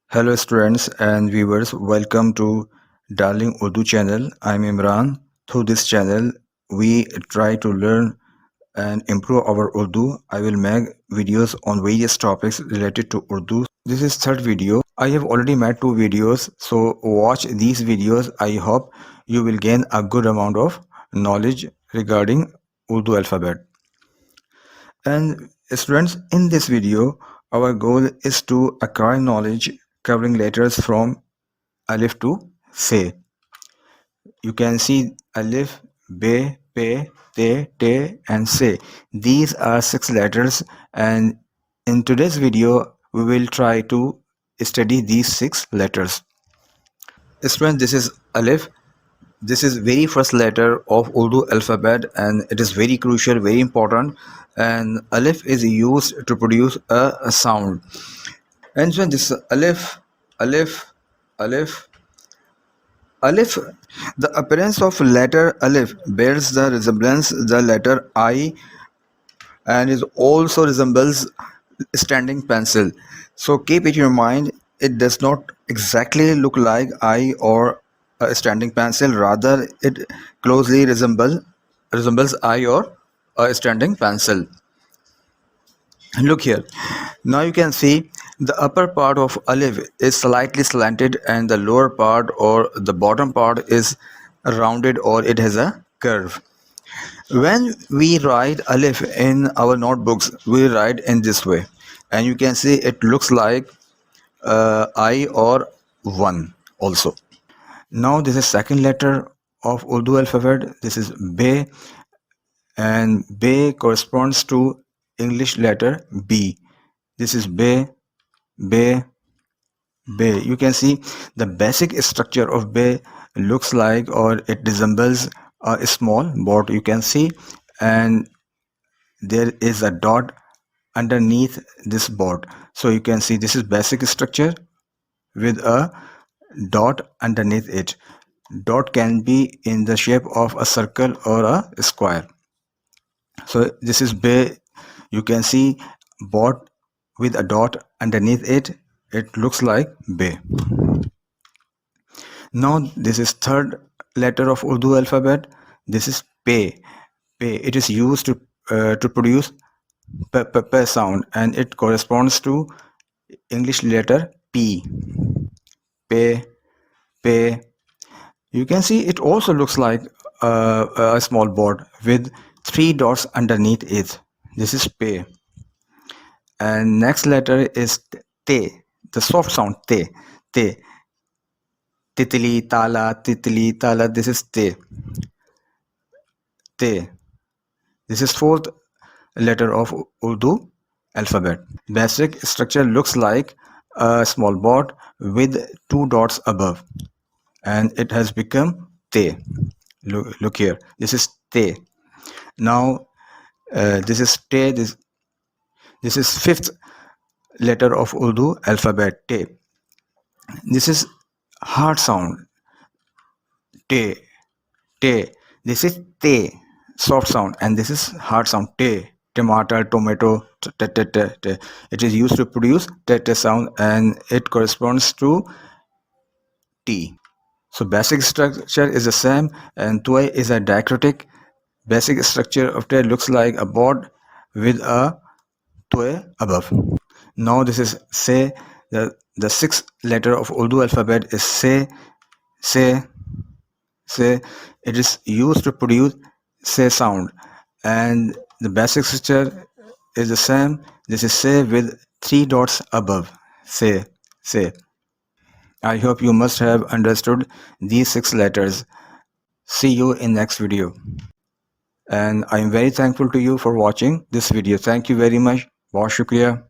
Hello students and viewers, welcome to Darling Urdu channel. I'm Imran. Through this channel, we try to learn and improve our Urdu. I will make videos on various topics related to Urdu. This is third video. I have already made two videos, so watch these videos. I hope you will gain a good amount of knowledge regarding Urdu alphabet. And students, in this video, our goal is to acquire knowledge covering letters from alif to se. You can see alif, be, pe, te, and se. These are 6 letters, and in today's video, we will try to study these 6 letters. Students, this is alif. This is very first letter of Urdu alphabet, and it is very crucial, very important. And alif is used to produce a sound. And so this alif, alif, alif, alif. The appearance of letter alif bears the resemblance the letter I, and it also resembles standing pencil. So keep it in your mind, it does not exactly look like I or a standing pencil, rather it closely resembles I or a standing pencil. Look here. Now you can see the upper part of alif is slightly slanted and the lower part or the bottom part is rounded or it has a curve. When we write alif in our notebooks, we write in this way, and you can see it looks like I or 1 also. Now this is second letter of Urdu alphabet. This is be, and be corresponds to English letter B. This is be, be, be. You can see the basic structure of be looks like or it resembles a small board, you can see, and there is a dot underneath this board. So you can see this is basic structure with a dot underneath it. Dot can be in the shape of a circle or a square. So this is be. You can see board with a dot underneath it. It looks like be. Now this is third letter of Urdu alphabet. This is pe. Pe. It is used to produce p sound, and it corresponds to English letter P. Pe, pe. You can see it also looks like a small board with 3 dots underneath it. This is pe. And next letter is te, the soft sound te, te. Titli, tala. This is te, te. This is fourth letter of Urdu alphabet. Basic structure looks like a small board with 2 dots above, and it has become te. Look here, this is te. Now this is te. This is fifth letter of Urdu alphabet, te. This is hard sound, te, te. This is te, soft sound, and this is hard sound, te. Tomato, tomato, te, te, te, te. It is used to produce te, te sound, and it corresponds to T. So basic structure is the same, and Tue is a diacritic. Basic structure of te looks like a board with a Tue above. Now this is se. The sixth letter of Urdu alphabet is se, se, se. It is used to produce se sound, and the basic structure is the same. This is se with 3 dots above. Se, se. I hope you must have understood these 6 letters. See you in next video. And I am very thankful to you for watching this video. Thank you very much. Bahut shukriya.